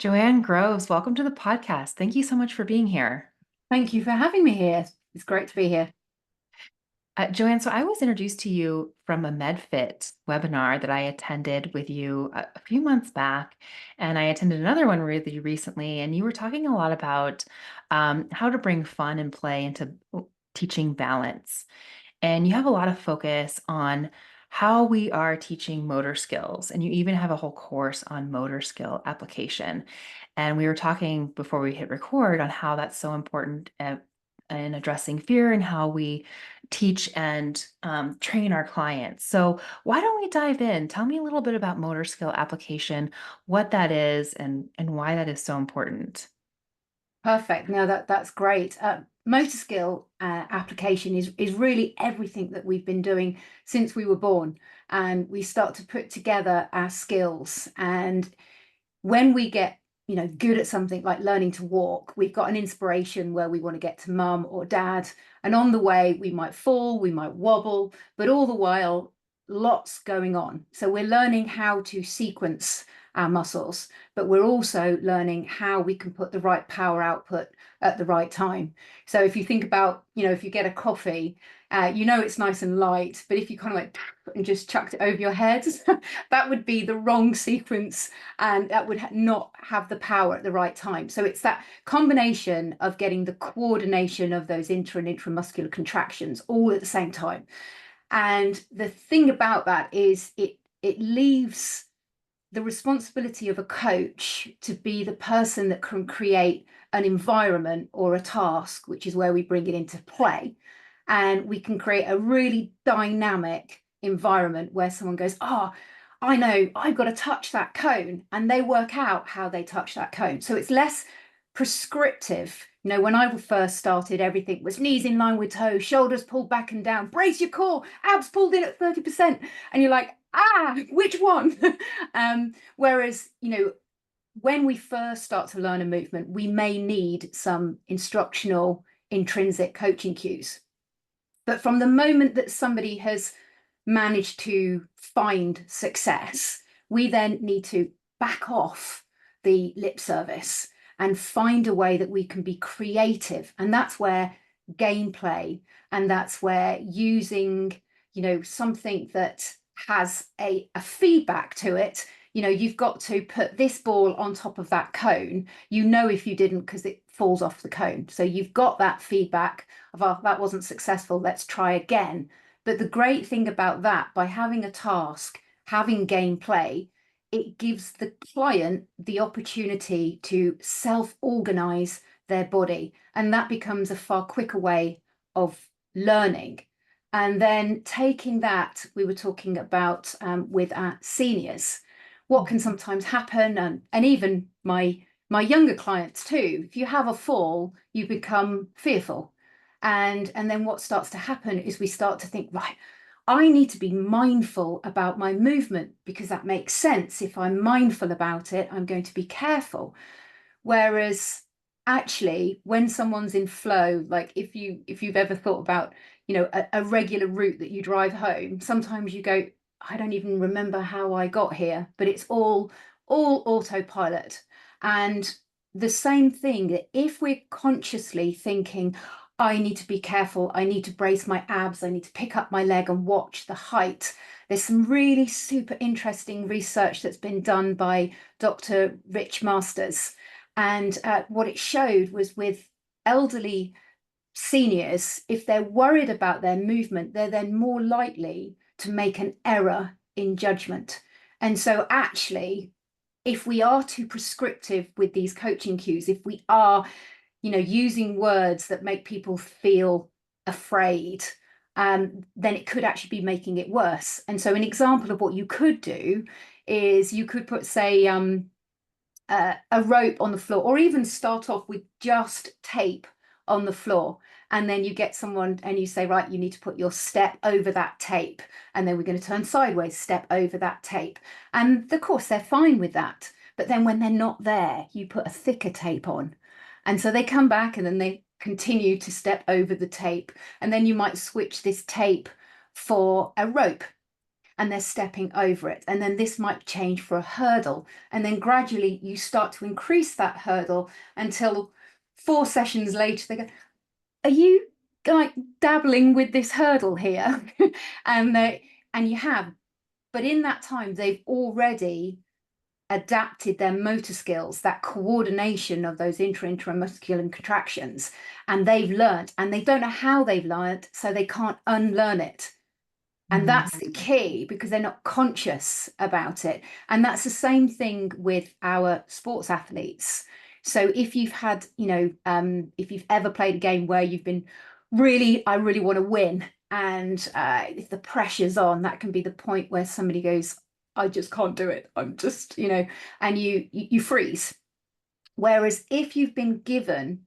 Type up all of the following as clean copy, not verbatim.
Joanne Groves, welcome to the podcast. Thank you so much for being here. Thank you for having me here. It's great to be here. Joanne, so I was introduced to you from a MedFit webinar that I attended with you a few months back, and I attended another one really recently, and you were talking a lot about how to bring fun and play into teaching balance. And you have a lot of focus on how we are teaching motor skills, and you even have a whole course on motor skill application. And we were talking before we hit record on how that's so important in addressing fear and how we teach and train our clients. So, why don't we dive in? Tell me a little bit about motor skill application, what that is, and why that is so important. Perfect. No, that's great. Motor skill application is really everything that we've been doing since we were born, and we start to put together our skills. And when we get good at something like learning to walk, we've got an inspiration where we want to get to mum or dad, and on the way we might fall, we might wobble, but all the while lots going on. So we're learning how to sequence our muscles, but we're also learning how we can put the right power output at the right time. So if you think about, if you get a coffee, it's nice and light, but if you kind of like and just chucked it over your head, that would be the wrong sequence, and that would not have the power at the right time. So it's that combination of getting the coordination of those intra and intramuscular contractions all at the same time. And the thing about that is it leaves the responsibility of a coach to be the person that can create an environment or a task, which is where we bring it into play. And we can create a really dynamic environment where someone goes, oh, I know I've got to touch that cone, and they work out how they touch that cone. So it's less prescriptive. When I first started, everything was knees in line with toes, shoulders pulled back and down, brace your core, abs pulled in at 30%. And you're like, which one? Whereas, when we first start to learn a movement, we may need some instructional intrinsic coaching cues. But from the moment that somebody has managed to find success, we then need to back off the lip service and find a way that we can be creative. And that's where gameplay, and that's where using, something that has a feedback to it. You've got to put this ball on top of that cone. If you didn't, because it falls off the cone. So you've got that feedback of, oh, that wasn't successful, let's try again. But the great thing about that, by having a task, having gameplay, it gives the client the opportunity to self-organize their body. And that becomes a far quicker way of learning. And then taking that, we were talking about with our seniors, what can sometimes happen, and even my younger clients too. If you have a fall, you become fearful. And then what starts to happen is we start to think, right, I need to be mindful about my movement, because that makes sense. If I'm mindful about it, I'm going to be careful. Whereas actually, when someone's in flow, like if you've ever thought about, a regular route that you drive home, sometimes you go, I don't even remember how I got here, but it's all autopilot. And the same thing, that if we're consciously thinking, I need to be careful, I need to brace my abs, I need to pick up my leg and watch the height. There's some really super interesting research that's been done by Dr. Rich Masters. And what it showed was, with elderly seniors, if they're worried about their movement, they're then more likely to make an error in judgment. And so actually, if we are too prescriptive with these coaching cues, if we are, using words that make people feel afraid, then it could actually be making it worse. And so an example of what you could do is you could put, say, a rope on the floor, or even start off with just tape on the floor. And then you get someone and you say, right, you need to put your step over that tape. And then we're going to turn sideways, step over that tape. And of course, they're fine with that. But then when they're not there, you put a thicker tape on. And so they come back and then they continue to step over the tape. And then you might switch this tape for a rope. and they're stepping over it. And then this might change for a hurdle. And then gradually you start to increase that hurdle until 4 sessions later, they go, are you like dabbling with this hurdle here? And you have, but in that time, they've already adapted their motor skills, that coordination of those intramuscular contractions, and they've learned, and they don't know how they've learned, so they can't unlearn it. And that's the key, because they're not conscious about it. And that's the same thing with our sports athletes. So if you've had, if you've ever played a game where you've been I really want to win, and if the pressure's on, that can be the point where somebody goes, I just can't do it. I'm just, and you freeze. Whereas if you've been given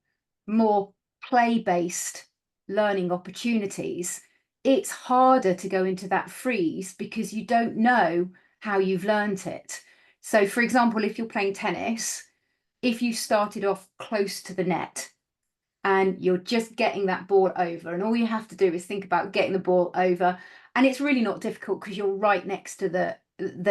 more play-based learning opportunities, it's harder to go into that freeze because you don't know how you've learned it. So, for example, if you're playing tennis, if you started off close to the net and you're just getting that ball over, and all you have to do is think about getting the ball over, and it's really not difficult because you're right next to the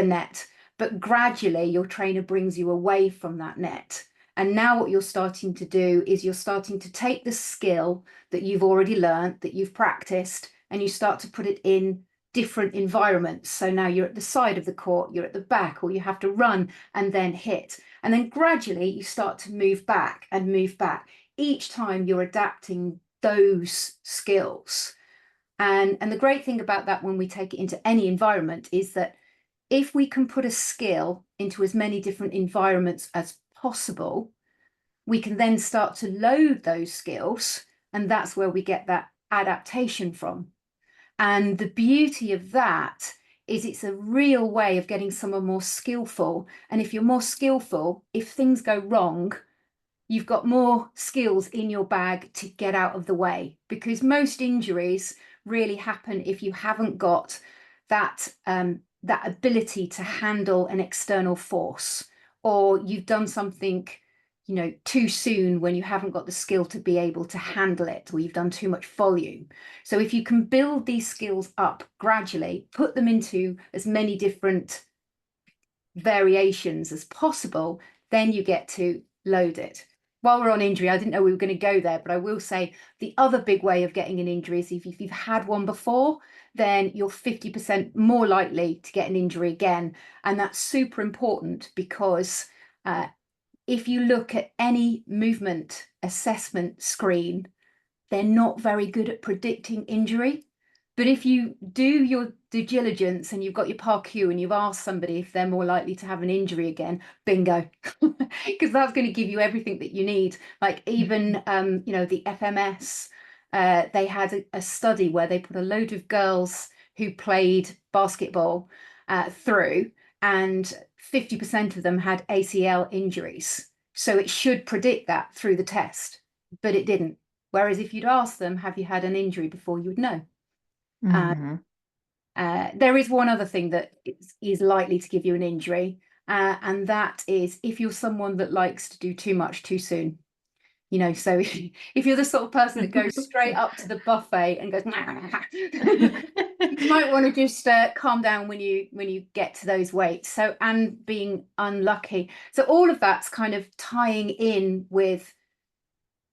net, but gradually your trainer brings you away from that net. And now what you're starting to do is you're starting to take the skill that you've already learned, that you've practiced, and you start to put it in different environments. So now you're at the side of the court, you're at the back, or you have to run and then hit. And then gradually you start to move back and move back. Each time you're adapting those skills. And the great thing about that when we take it into any environment is that if we can put a skill into as many different environments as possible, we can then start to load those skills, and that's where we get that adaptation from. And the beauty of that is it's a real way of getting someone more skillful. And if you're more skillful, if things go wrong, you've got more skills in your bag to get out of the way, because most injuries really happen if you haven't got that that ability to handle an external force, or you've done something too soon when you haven't got the skill to be able to handle it, or you've done too much volume. So if you can build these skills up gradually, put them into as many different variations as possible, then you get to load it. While we're on injury, I didn't know we were going to go there, but I will say the other big way of getting an injury is if you've had one before, then you're 50% more likely to get an injury again. And that's super important because if you look at any movement assessment screen, they're not very good at predicting injury. But if you do your due diligence and you've got your PAR-Q and you've asked somebody if they're more likely to have an injury again, bingo, because that's going to give you everything that you need. Like even, the FMS, they had a study where they put a load of girls who played basketball through, and 50% of them had ACL injuries. So it should predict that through the test, but it didn't. Whereas if you'd asked them, have you had an injury before, you would know. There is one other thing that is likely to give you an injury, and that is if you're someone that likes to do too much too soon. So if you're the sort of person that goes straight up to the buffet and goes, you might want to just calm down when you get to those weights. So, and being unlucky. So all of that's kind of tying in with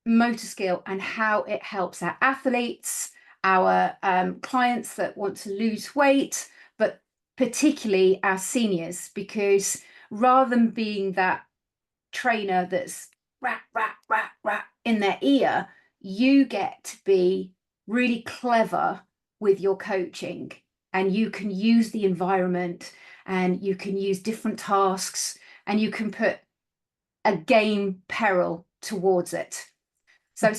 motor skill and how it helps our athletes, our clients that want to lose weight, but particularly our seniors, because rather than being that trainer that's rat, rat, rat, rat in their ear, you get to be really clever with your coaching, and you can use the environment and you can use different tasks and you can put a game peril towards it. So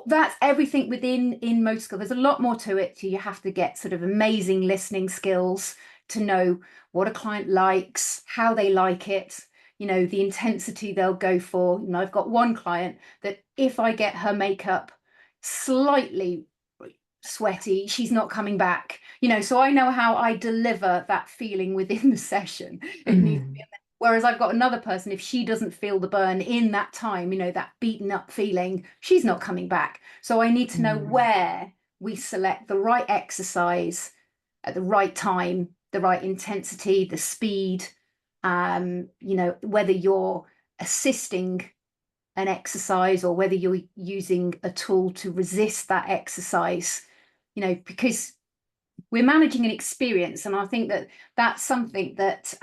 that's everything in motor skill. There's a lot more to it. You have to get sort of amazing listening skills to know what a client likes, how they like it, the intensity they'll go for. I've got one client that if I get her makeup slightly sweaty, she's not coming back. So I know how I deliver that feeling within the session. It needs to be. Whereas I've got another person, if she doesn't feel the burn in that time, that beaten up feeling, she's not coming back. So I need to know where we select the right exercise at the right time the right intensity, the speed, whether you're assisting an exercise or whether you're using a tool to resist that exercise, because we're managing an experience. And I think that that's something that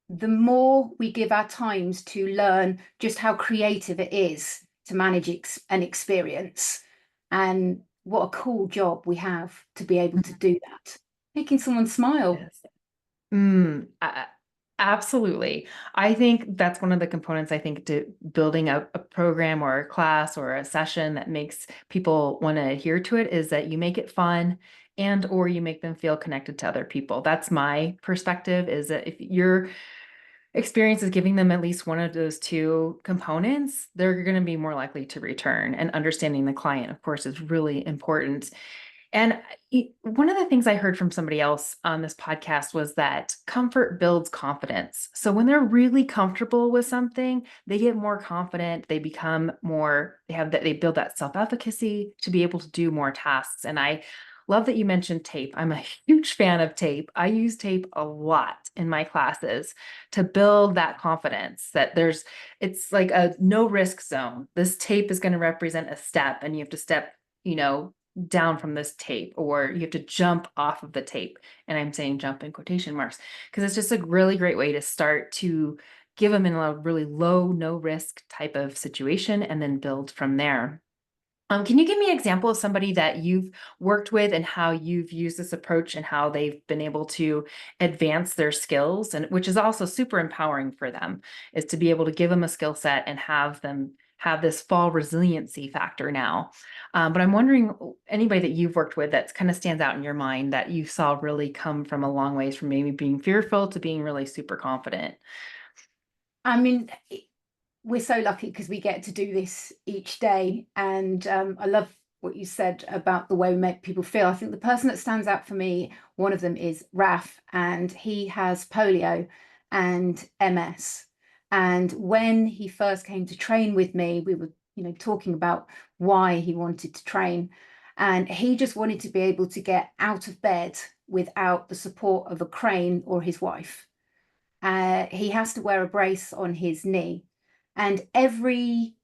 the more we give our times to learn just how creative it is to manage an experience, and what a cool job we have to be able to do that, making someone smile. Yes. Absolutely. I think that's one of the components, I think, to building a program or a class or a session that makes people want to adhere to it, is that you make it fun and or you make them feel connected to other people. That's my perspective, is that if your experience is giving them at least one of those two components, they're going to be more likely to return. And understanding the client, of course, is really important. And one of the things I heard from somebody else on this podcast was that comfort builds confidence. So when they're really comfortable with something, they get more confident, they become more, they build that self-efficacy to be able to do more tasks. And I love that you mentioned tape. I'm a huge fan of tape. I use tape a lot in my classes to build that confidence that it's like a no risk zone. This tape is going to represent a step, and you have to step, down from this tape, or you have to jump off of the tape. And I'm saying jump in quotation marks because it's just a really great way to start to give them in a really low, no risk type of situation and then build from there. Can you give me an example of somebody that you've worked with and how you've used this approach and how they've been able to advance their skills, and which is also super empowering for them, is to be able to give them a skill set and have them have this fall resiliency factor now. But I'm wondering, anybody that you've worked with that kind of stands out in your mind that you saw really come from a long ways from maybe being fearful to being really super confident. I mean, we're so lucky because we get to do this each day. And I love what you said about the way we make people feel. I think the person that stands out for me, one of them is Raf, and he has polio and MS. And when he first came to train with me, we were, talking about why he wanted to train. And he just wanted to be able to get out of bed without the support of a crane or his wife. He has to wear a brace on his knee. And every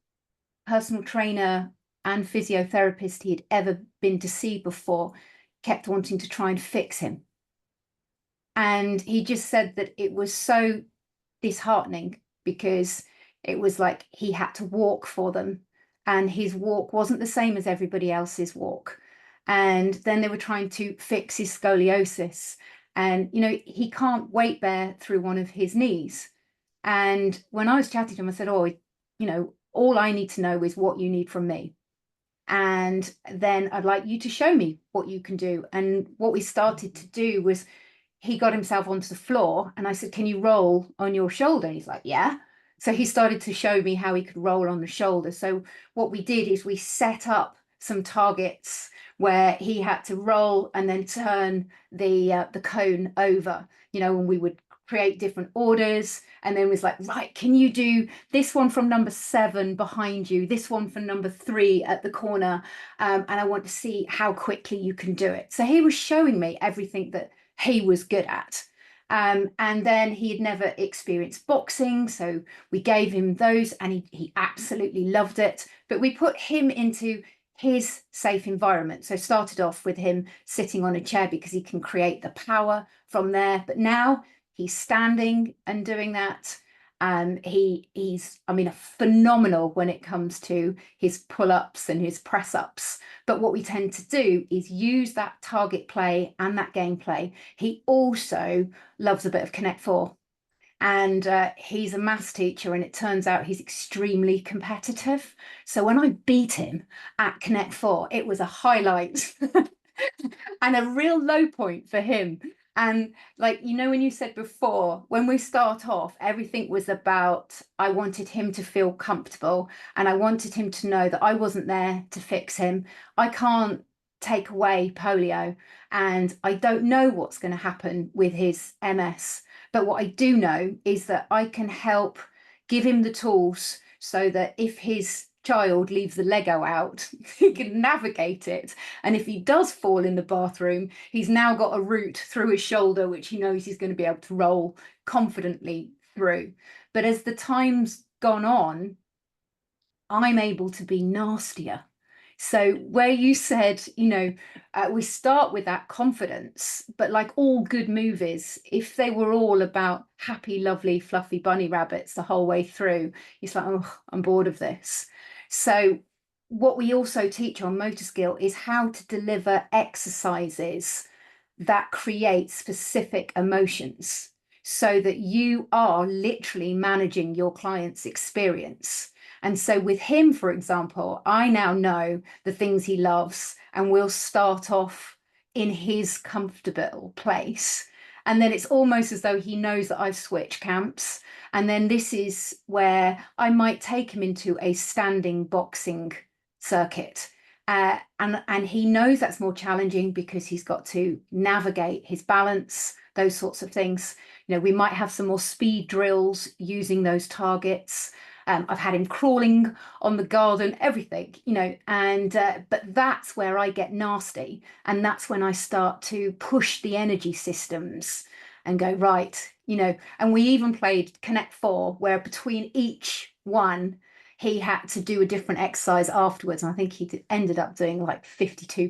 personal trainer and physiotherapist he had ever been to see before kept wanting to try and fix him. And he just said that it was so disheartening because it was like he had to walk for them, and his walk wasn't the same as everybody else's walk. And then they were trying to fix his scoliosis, and he can't weight bear through one of his knees. And when I was chatting to him, I said, oh, all I need to know is what you need from me. And then I'd like you to show me what you can do. And what we started to do was, he got himself onto the floor and I said, can you roll on your shoulder? And he's like, yeah. So he started to show me how he could roll on the shoulder. So what we did is we set up some targets where he had to roll and then turn the cone over, and we would create different orders, and then was like, right, can you do this one from number 7 behind you, this one from number 3 at the corner, and I want to see how quickly you can do it. So he was showing me everything that he was good at. And then he had never experienced boxing, so we gave him those, and he absolutely loved it. But we put him into his safe environment. So started off with him sitting on a chair because he can create the power from there. But now he's standing and doing that. He's phenomenal when it comes to his pull-ups and his press-ups. But what we tend to do is use that target play and that gameplay. He also loves a bit of Connect 4. And he's a maths teacher, and it turns out he's extremely competitive. So when I beat him at Connect 4, it was a highlight and a real low point for him. And when you said before, when we start off, everything was about, I wanted him to feel comfortable, and I wanted him to know that I wasn't there to fix him. I can't take away polio, and I don't know what's going to happen with his MS. But what I do know is that I can help give him the tools so that if his child leaves the Lego out, he can navigate it. And if he does fall in the bathroom, he's now got a route through his shoulder, which he knows he's going to be able to roll confidently through. But as the time's gone on, I'm able to be nastier. So where you said, we start with that confidence, but like all good movies, if they were all about happy, lovely, fluffy bunny rabbits the whole way through, it's like, oh, I'm bored of this. So what we also teach on motor skill is how to deliver exercises that create specific emotions so that you are literally managing your client's experience. And so with him, for example, I now know the things he loves, and we'll start off in his comfortable place. And then it's almost as though he knows that I've switched camps. And then this is where I might take him into a standing boxing circuit. And he knows that's more challenging because he's got to navigate his balance, those sorts of things. We might have some more speed drills using those targets. I've had him crawling on the garden, everything, but that's where I get nasty. And that's when I start to push the energy systems and go, right, and we even played Connect Four, where between each one, he had to do a different exercise afterwards. And I think he ended up doing like 52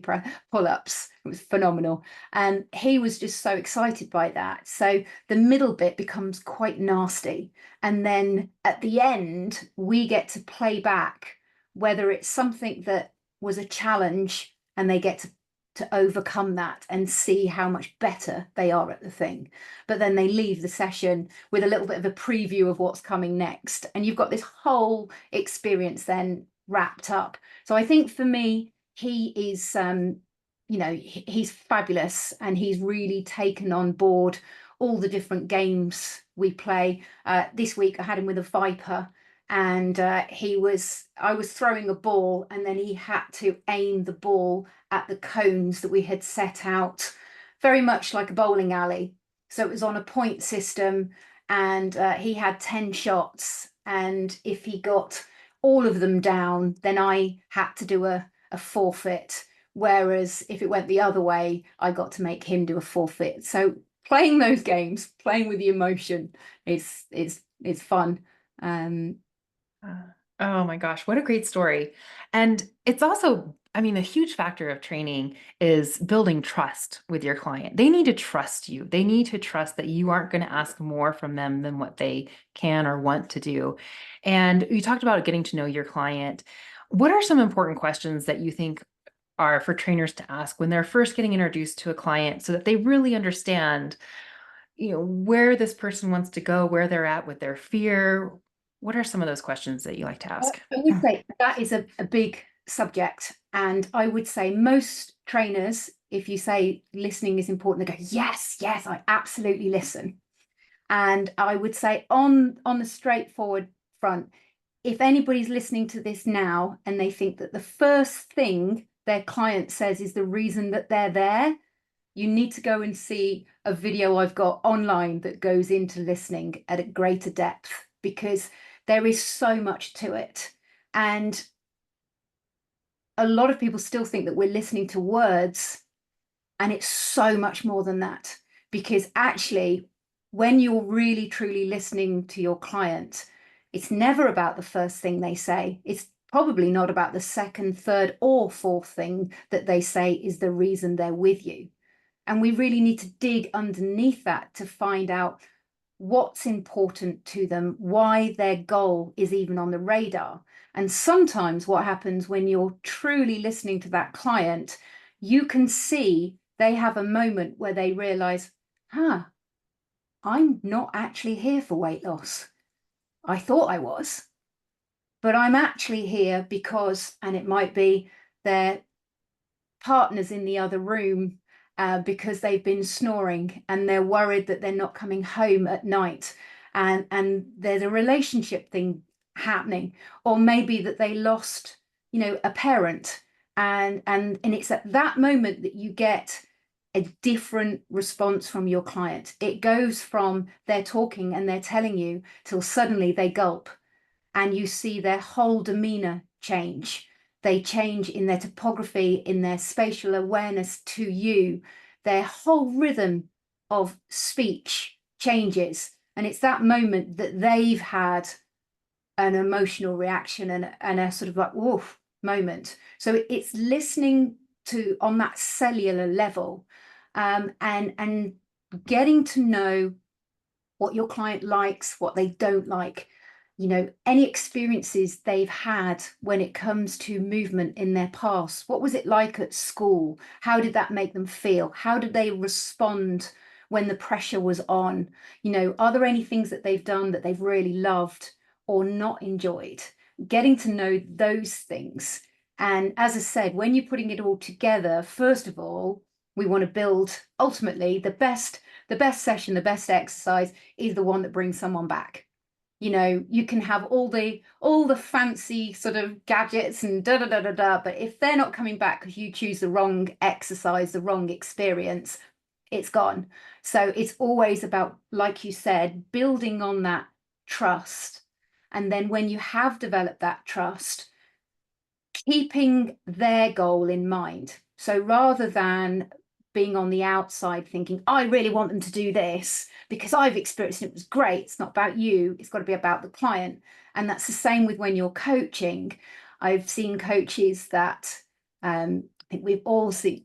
pull-ups. It was phenomenal. And he was just so excited by that. So the middle bit becomes quite nasty. And then at the end, we get to play back whether it's something that was a challenge and they get to overcome that and see how much better they are at the thing. But then they leave the session with a little bit of a preview of what's coming next. And you've got this whole experience then wrapped up. So I think for me, he is, he's fabulous, and he's really taken on board all the different games we play. This week I had him with a Viper, and I was throwing a ball, and then he had to aim the ball at the cones that we had set out, very much like a bowling alley. So it was on a point system, and he had 10 shots, and if he got all of them down, then I had to do a forfeit. Whereas if it went the other way, I got to make him do a forfeit. So playing those games, playing with the emotion is fun. Oh my gosh, what a great story. And it's also, I mean, a huge factor of training is building trust with your client. They need to trust you. They need to trust that you aren't going to ask more from them than what they can or want to do. And you talked about getting to know your client. What are some important questions that you think are for trainers to ask when they're first getting introduced to a client so that they really understand, where this person wants to go, where they're at with their fear? What are some of those questions that you like to ask? I would say that is a big subject. And I would say most trainers, if you say listening is important, they go, yes, yes, I absolutely listen. And I would say on the straightforward front, if anybody's listening to this now and they think that the first thing their client says is the reason that they're there, you need to go and see a video I've got online that goes into listening at a greater depth, because there is so much to it. And a lot of people still think that we're listening to words, and it's so much more than that. Because actually, when you're really truly listening to your client, it's never about the first thing they say. It's probably not about the second, third, or fourth thing that they say is the reason they're with you. And we really need to dig underneath that to find out what's important to them, why their goal is even on the radar. And sometimes what happens when you're truly listening to that client, you can see they have a moment where they realize, I'm not actually here for weight loss. I thought I was, but I'm actually here because, and it might be their partner's in the other room because they've been snoring and they're worried that they're not coming home at night, and there's a relationship thing happening, or maybe that they lost, a parent, and it's at that moment that you get a different response from your client. It goes from they're talking and they're telling you till suddenly they gulp, and you see their whole demeanor change. They change in their topography, in their spatial awareness to you. Their whole rhythm of speech changes. And it's that moment that they've had an emotional reaction and a sort of like, woof moment. So it's listening to on that cellular level, and getting to know what your client likes, what they don't like, any experiences they've had when it comes to movement in their past. What was it like at school? How did that make them feel? How did they respond when the pressure was on? Are there any things that they've done that they've really loved or not enjoyed? Getting to know those things. And as I said, when you're putting it all together, first of all, we want to build ultimately the best session, the best exercise is the one that brings someone back. You can have all the fancy sort of gadgets and da da da da da, but if they're not coming back because you choose the wrong exercise, the wrong experience, it's gone. So it's always about, like you said, building on that trust. And then when you have developed that trust, keeping their goal in mind. So rather than being on the outside thinking, I really want them to do this because I've experienced it, it was great. It's not about you. It's got to be about the client. And that's the same with when you're coaching. I've seen coaches that I think we've all seen,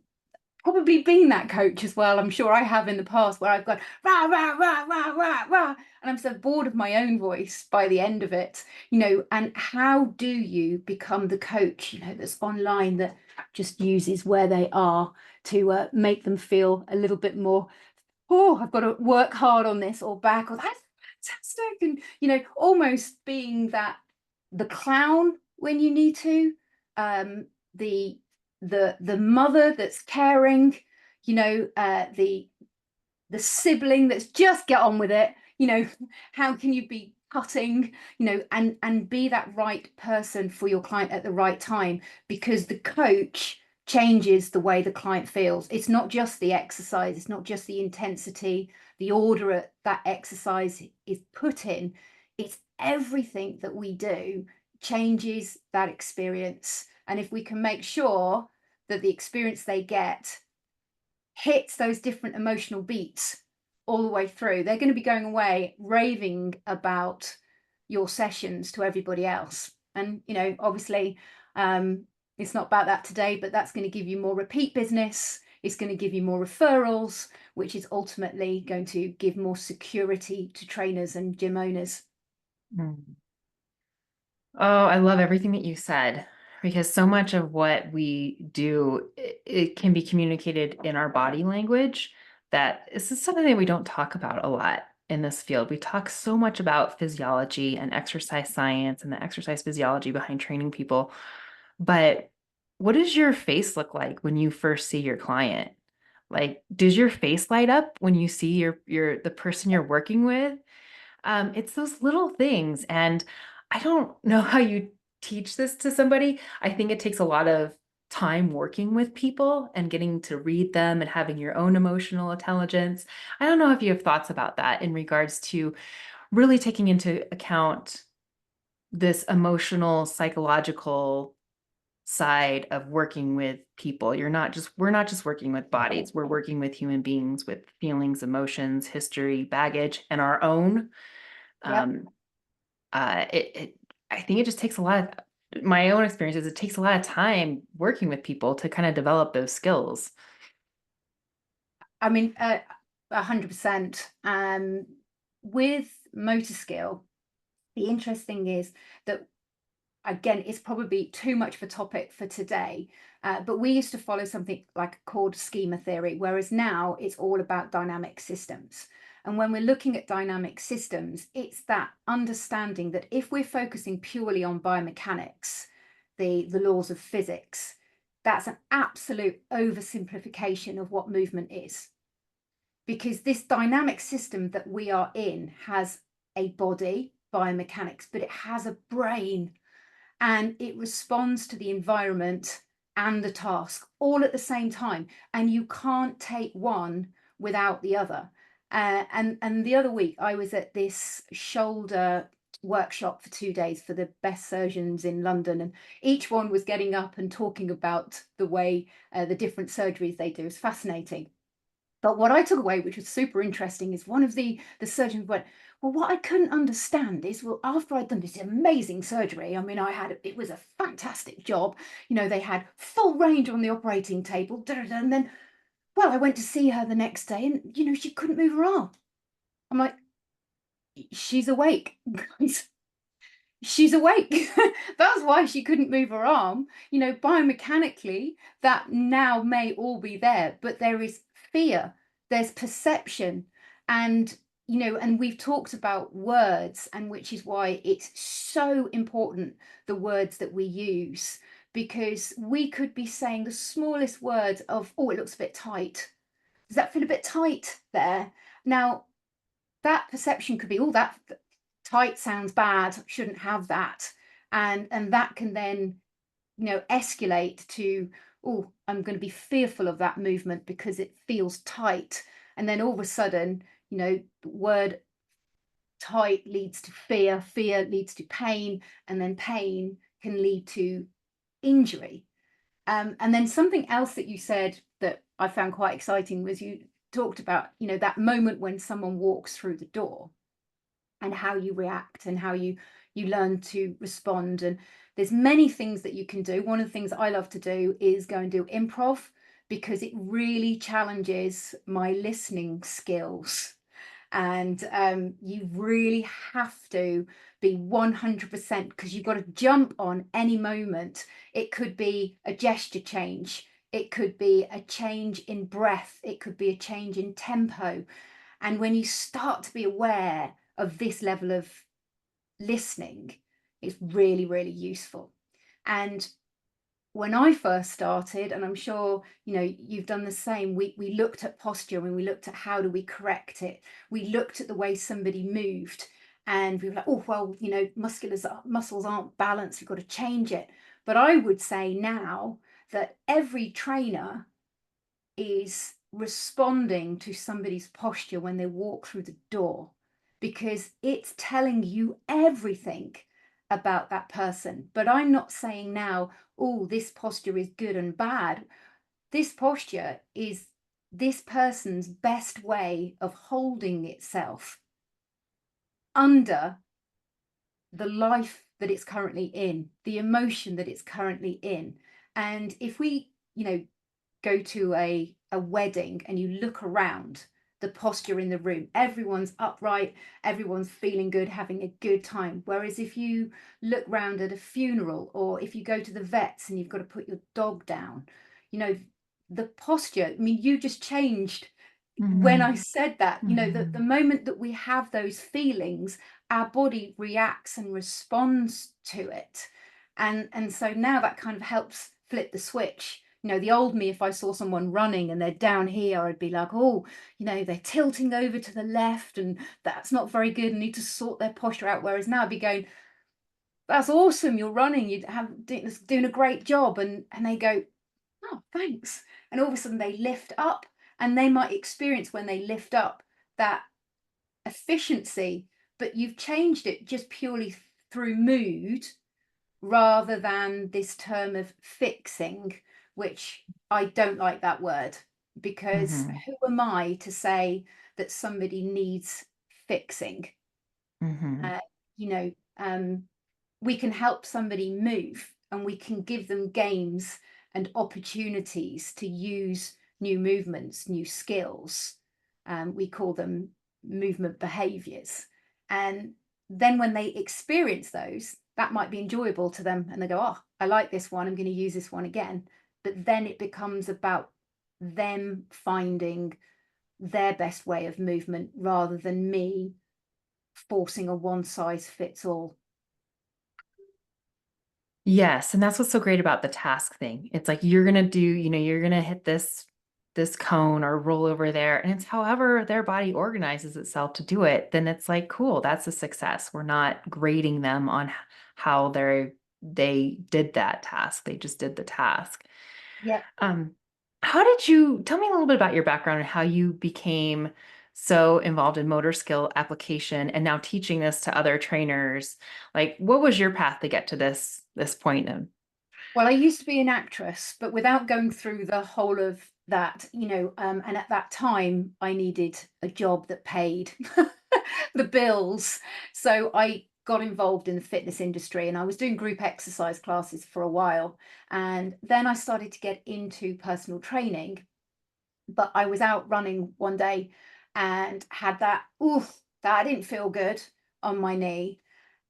probably been that coach as well. I'm sure I have in the past where I've gone rah rah rah rah rah rah, and I'm so bored of my own voice by the end of it. And how do you become the coach, that's online, that just uses where they are to make them feel a little bit more, oh, I've got to work hard on this, or back, or that's fantastic, and almost being that the clown when you need to, the the mother that's caring, the sibling that's just get on with it. How can you be cutting, and be that right person for your client at the right time, because the coach changes the way the client feels. It's not just the exercise, it's not just the intensity, the order that exercise is put in, it's everything that we do changes that experience. And if we can make sure that the experience they get hits those different emotional beats all the way through, they're going to be going away raving about your sessions to everybody else. And obviously, it's not about that today, but that's going to give you more repeat business. It's going to give you more referrals, which is ultimately going to give more security to trainers and gym owners. Mm. Oh, I love everything that you said, because so much of what we do, it can be communicated in our body language. That this is something that we don't talk about a lot in this field. We talk so much about physiology and exercise science and the exercise physiology behind training people. But what does your face look like when you first see your client? Like, does your face light up when you see your the person you're working with? It's those little things. And I don't know how you teach this to somebody. I think it takes a lot of time working with people and getting to read them and having your own emotional intelligence. I don't know if you have thoughts about that in regards to really taking into account this emotional, psychological side of working with people. We're not just working with bodies. We're working with human beings with feelings, emotions, history, baggage, and our own. Yep. Um, I think it just takes a lot of my own experiences. It takes a lot of time working with people to kind of develop those skills. I mean, 100%. With motor skill, the interesting is that, again, it's probably too much of a topic for today, but we used to follow something like called schema theory, whereas now it's all about dynamic systems. And when we're looking at dynamic systems, it's that understanding that if we're focusing purely on biomechanics, the laws of physics, that's an absolute oversimplification of what movement is. Because this dynamic system that we are in has a body, biomechanics, but it has a brain, and it responds to the environment and the task all at the same time. And you can't take one without the other. And the other week I was at this shoulder workshop for 2 days for the best surgeons in London, and each one was getting up and talking about the way the different surgeries they do. Is fascinating. But what I took away, which was super interesting, is one of the surgeons went, well, what I couldn't understand is, well, after I'd done this amazing surgery, I mean, it was a fantastic job. You know, they had full range on the operating table, and then, well, I went to see her the next day, and you know, she couldn't move her arm. I'm like, she's awake, guys. She's awake. That's why she couldn't move her arm. You know, biomechanically, that now may all be there, but there is fear, there's perception, and you know, and we've talked about words, and which is why it's so important the words that we use, because we could be saying the smallest words of, oh, it looks a bit tight. Does that feel a bit tight there? Now, that perception could be, oh, that tight sounds bad, shouldn't have that. And that can then, you know, escalate to, oh, I'm going to be fearful of that movement because it feels tight. And then all of a sudden, you know, the word tight leads to fear, fear leads to pain, and then pain can lead to injury. And then something else that you said that I found quite exciting was you talked about, you know, that moment when someone walks through the door and how you react and how you learn to respond. And there's many things that you can do. One of the things that I love to do is go and do improv, because it really challenges my listening skills. And you really have to be 100%, because you've got to jump on any moment. It could be a gesture change, it could be a change in breath, it could be a change in tempo. And when you start to be aware of this level of listening, it's really, really useful. And when I first started, and I'm sure you know you've done the same, we looked at posture and we looked at how do we correct it. We looked at the way somebody moved, and we were like, oh well, you know, muscles aren't balanced, we've got to change it. But I would say now that every trainer is responding to somebody's posture when they walk through the door, because it's telling you everything about that person. But I'm not saying now, oh, this posture is good and bad. This posture is this person's best way of holding itself under the life that it's currently in, the emotion that it's currently in. And if we, you know, go to a wedding and you look around, the posture in the room, everyone's upright, everyone's feeling good, having a good time. Whereas if you look round at a funeral, or if you go to the vets and you've got to put your dog down, you know, the posture, I mean, you just changed when I Mhm. said that. You know, the Mhm. moment that we have those feelings, our body reacts and responds to it. And so now that kind of helps flip the switch. You know, the old me, if I saw someone running and they're down here, I'd be like, oh, you know, they're tilting over to the left and that's not very good and need to sort their posture out. Whereas now I'd be going, that's awesome, you're running, you have doing a great job. And they go, oh, thanks. And all of a sudden they lift up, and they might experience when they lift up that efficiency, but you've changed it just purely through mood rather than this term of fixing, which I don't like that word, because Mhm. who am I to say that somebody needs fixing? Mhm. Uh, you know, we can help somebody move, and we can give them games and opportunities to use new movements, new skills. We call them movement behaviors. And then when they experience those, that might be enjoyable to them. And they go, oh, I like this one, I'm going to use this one again. But then it becomes about them finding their best way of movement rather than me forcing a one size fits all. Yes, and that's what's so great about the task thing. It's like you're gonna do, you're gonna hit this cone or roll over there, and it's however their body organizes itself to do it, then it's like, cool, that's a success. We're not grading them on how they did that task. They just did the task. Yeah. How did you tell me a little bit about your background and how you became so involved in motor skill application and now teaching this to other trainers. Like, what was your path to get to this point? Well, I used to be an actress, but without going through the whole of that, and at that time I needed a job that paid the bills. So I got involved in the fitness industry and I was doing group exercise classes for a while. And then I started to get into personal training, but I was out running one day and had that, oof, that didn't feel good on my knee,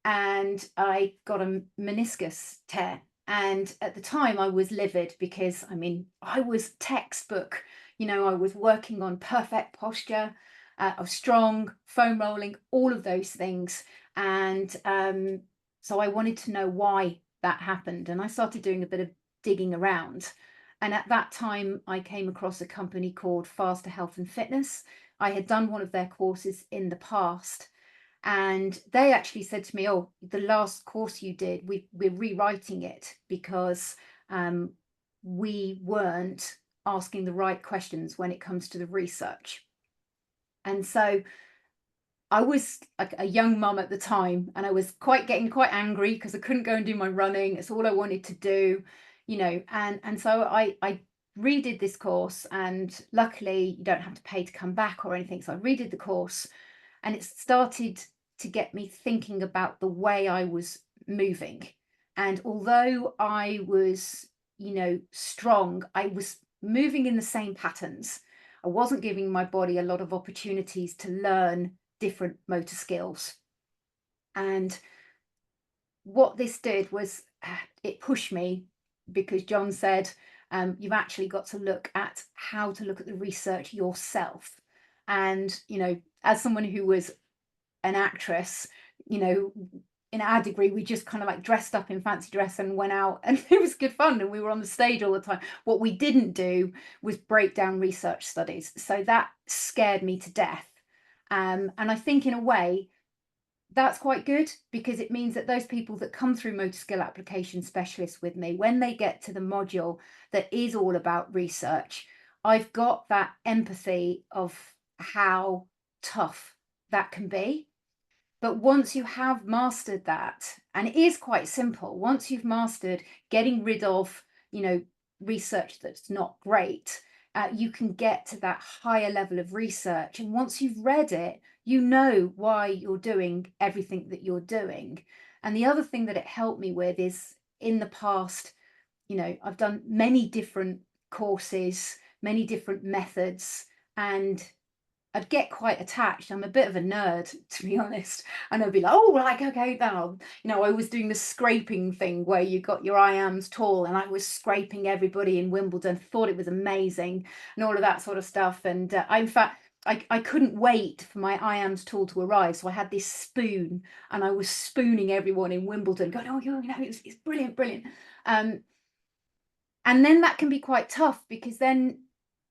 and I got a meniscus tear. And at the time, I was livid because, I mean, I was textbook. I was working on perfect posture, I was strong, foam rolling, all of those things. And so I wanted to know why that happened. And I started doing a bit of digging around. And at that time, I came across a company called Faster Health and Fitness. I had done one of their courses in the past, and they actually said to me, "Oh, the last course you did, we're rewriting it because we weren't asking the right questions when it comes to the research." And so I was like a young mum at the time, and I was getting quite angry because I couldn't go and do my running. It's all I wanted to do, and so I redid this course, and luckily you don't have to pay to come back or anything. So I redid the course, and it started to get me thinking about the way I was moving. And although I was, strong, I was moving in the same patterns. I wasn't giving my body a lot of opportunities to learn different motor skills. And what this did was it pushed me, because John said, you've actually got to look at how to look at the research yourself. And, as someone who was an actress, you know, in our degree, we just kind of like dressed up in fancy dress and went out, and it was good fun. And we were on the stage all the time. What we didn't do was break down research studies. So that scared me to death. And I think in a way, that's quite good, because it means that those people that come through motor skill application specialists with me, when they get to the module that is all about research, I've got that empathy of how tough that can be. But once you have mastered that, and it is quite simple, once you've mastered getting rid of, research that's not great, you can get to that higher level of research. And once you've read it, you know why you're doing everything that you're doing. And the other thing that it helped me with is, in the past, I've done many different courses, many different methods, and I'd get quite attached. I'm a bit of a nerd, to be honest. And I'd be like, oh, like, okay, now, I was doing the scraping thing where you got your I ams tall, and I was scraping everybody in Wimbledon, thought it was amazing, and all of that sort of stuff. And in fact, I couldn't wait for my I ams tall to arrive. So I had this spoon, and I was spooning everyone in Wimbledon, going, oh, it's brilliant, brilliant. And then that can be quite tough, because then,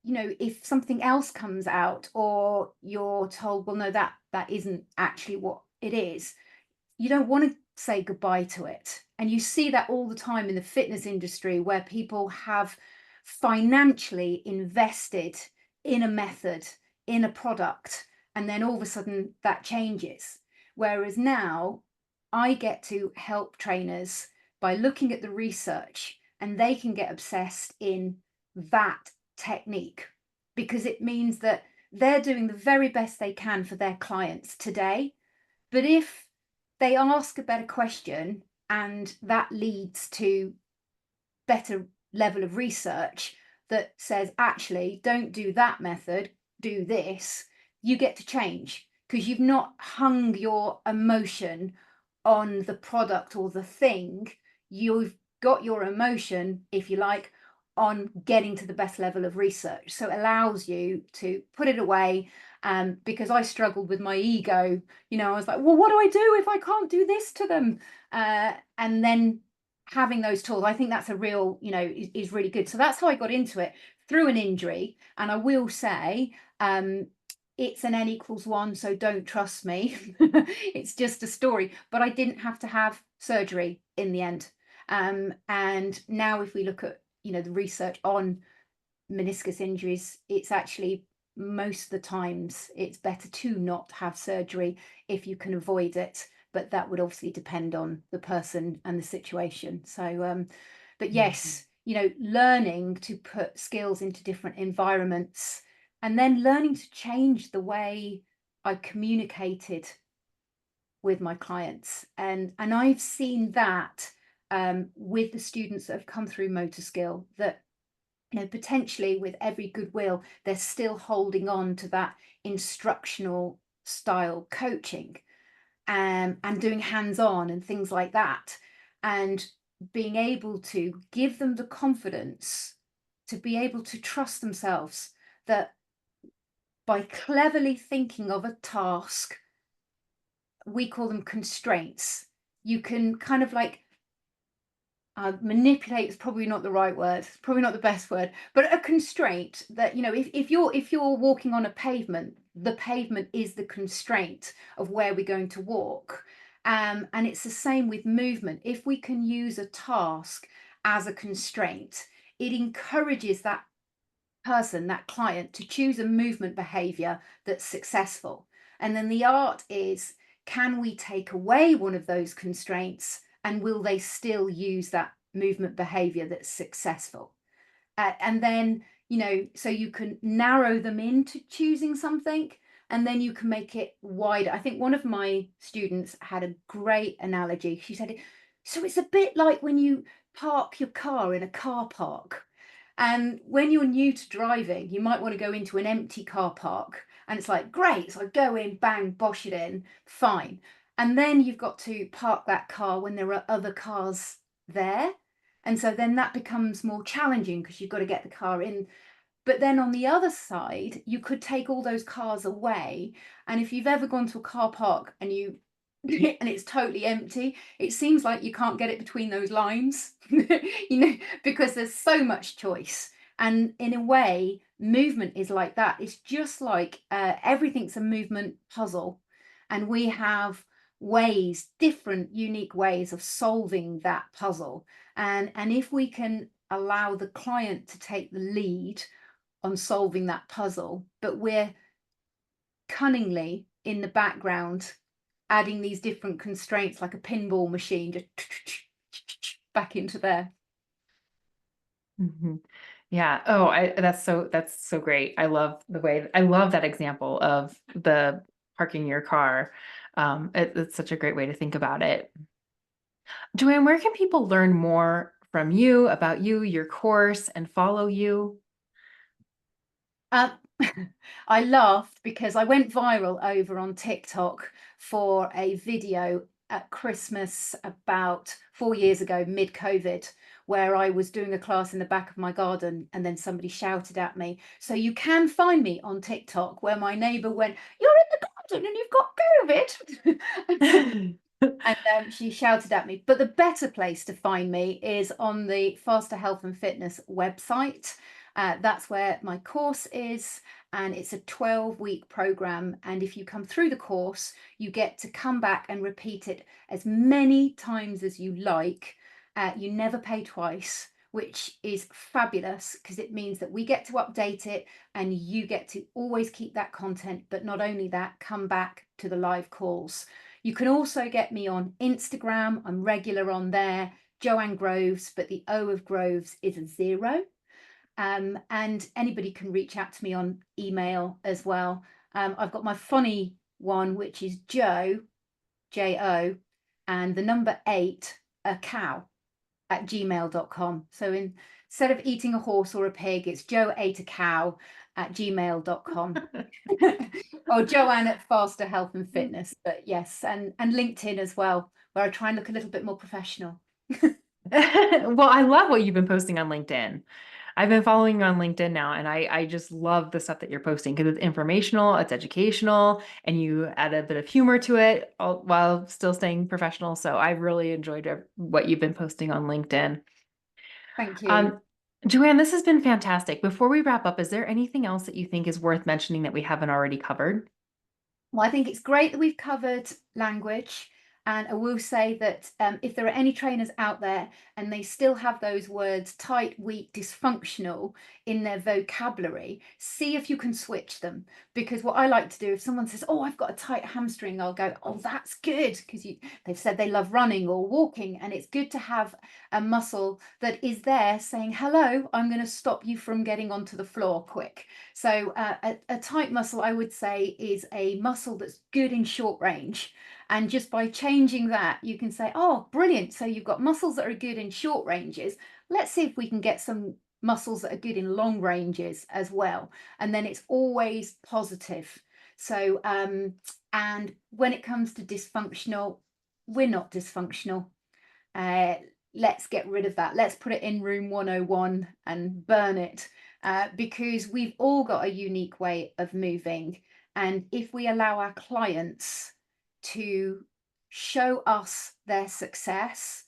if something else comes out, or you're told, well, no, that isn't actually what it is, you don't want to say goodbye to it. And you see that all the time in the fitness industry, where people have financially invested in a method, in a product, and then all of a sudden that changes. Whereas now I get to help trainers by looking at the research, and they can get obsessed in that technique, because it means that they're doing the very best they can for their clients today. But if they ask a better question, and that leads to better level of research that says, actually, don't do that method, do this, you get to change, because you've not hung your emotion on the product or the thing. You've got your emotion, if you like, on getting to the best level of research. So it allows you to put it away. Because I struggled with my ego, I was like, well, what do I do if I can't do this to them? And then having those tools, I think that's a real, is really good. So that's how I got into it, through an injury. And I will say, it's an N=1, so don't trust me. It's just a story. But I didn't have to have surgery in the end. And now if we look at, the research on meniscus injuries, it's actually most of the times it's better to not have surgery if you can avoid it, but that would obviously depend on the person and the situation. So but Mhm. yes, learning to put skills into different environments, and then learning to change the way I communicated with my clients. And I've seen that with the students that have come through motor skill, that potentially with every goodwill, they're still holding on to that instructional style coaching, and doing hands-on and things like that, and being able to give them the confidence to be able to trust themselves, that by cleverly thinking of a task, we call them constraints, you can kind of like manipulate is probably not the right word, it's probably not the best word, but a constraint that, if you're walking on a pavement, the pavement is the constraint of where we're going to walk. And it's the same with movement. If we can use a task as a constraint, it encourages that person, that client, to choose a movement behavior that's successful. And then the art is, can we take away one of those constraints, and will they still use that movement behavior that's successful? And then, so you can narrow them into choosing something, and then you can make it wider. I think one of my students had a great analogy. She said, so it's a bit like when you park your car in a car park. And when you're new to driving, you might want to go into an empty car park. And it's like, great. So I go in, bang, bosh it in, fine. And then you've got to park that car when there are other cars there. And so then that becomes more challenging because you've got to get the car in. But then on the other side, you could take all those cars away. And if you've ever gone to a car park and you and it's totally empty, it seems like you can't get it between those lines, because there's so much choice. And in a way, movement is like that. It's just like everything's a movement puzzle. And we have ways, different, unique ways of solving that puzzle. And if we can allow the client to take the lead on solving that puzzle, but we're cunningly in the background adding these different constraints like a pinball machine, just back into there. Mhm. Yeah. Oh, that's so great. I love that example of the parking your car. It's such a great way to think about it. Joanne, where can people learn more from you, about you, your course, and follow you? Um, I laughed because I went viral over on TikTok for a video at Christmas about 4 years ago, mid COVID, where I was doing a class in the back of my garden, and then somebody shouted at me. So you can find me on TikTok, where my neighbour went, "You're in the garden and you've got COVID." And she shouted at me. But the better place to find me is on the Faster Health and Fitness website. That's where my course is, and it's a 12-week program. And if you come through the course, you get to come back and repeat it as many times as you like. You never pay twice, which is fabulous, because it means that we get to update it and you get to always keep that content. But not only that, come back to the live calls. You can also get me on Instagram. I'm regular on there, Joanne Groves, but the O of Groves is a 0. And anybody can reach out to me on email as well. I've got my funny one, which is J-O, and the number 8, a cow, at gmail.com. So instead of eating a horse or a pig, it's Joe ate a cow at gmail.com. Or Joanne at Faster Health and Fitness. But yes, and LinkedIn as well, where I try and look a little bit more professional. Well, I love what you've been posting on LinkedIn. I've been following you on LinkedIn now, and I just love the stuff that you're posting because it's informational, it's educational, and you add a bit of humor to it while still staying professional. So I really enjoyed what you've been posting on LinkedIn. Thank you. Um, Joanne, this has been fantastic. Before we wrap up, is there anything else that you think is worth mentioning that we haven't already covered? Well, I think it's great that we've covered language. And I will say that if there are any trainers out there and they still have those words tight, weak, dysfunctional in their vocabulary, see if you can switch them. Because what I like to do, if someone says, oh, I've got a tight hamstring, I'll go, oh, that's good, because they've said they love running or walking, and it's good to have a muscle that is there saying, hello, I'm going to stop you from getting onto the floor quick. So a tight muscle, I would say, is a muscle that's good in short range. And just by changing that, you can say, oh, brilliant. So you've got muscles that are good in short ranges. Let's see if we can get some muscles that are good in long ranges as well. And then it's always positive. So, and when it comes to dysfunctional, we're not dysfunctional. Uh, let's get rid of that. Let's put it in room 101 and burn it, because we've all got a unique way of moving. And if we allow our clients to show us their success,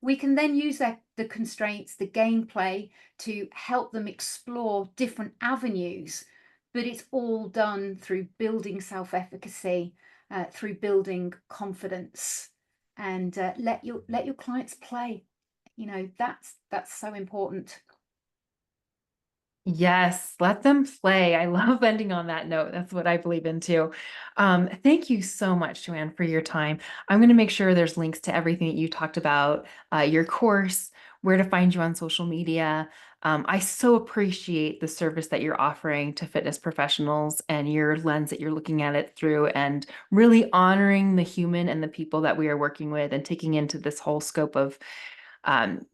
we can then use the constraints, the gameplay, to help them explore different avenues. But it's all done through building self-efficacy, through building confidence, and let your clients play. You know, that's so important. Yes, let them play. I love ending on that note. That's what I believe in too. Thank you so much, Joanne, for your time. I'm going to make sure there's links to everything that you talked about, your course, where to find you on social media. I so appreciate the service that you're offering to fitness professionals and your lens that you're looking at it through, and really honoring the human and the people that we are working with, and taking into this whole scope of um,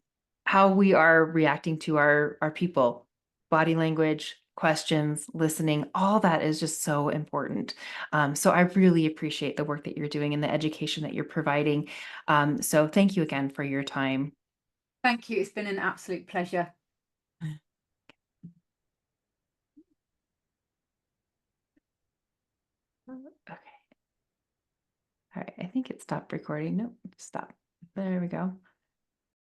how we are reacting to our people, body language, questions, listening, all that is just so important. So I really appreciate the work that you're doing and the education that you're providing. So thank you again for your time. Thank you. It's been an absolute pleasure. Okay. All right. I think it stopped recording. Nope, stop. There we go.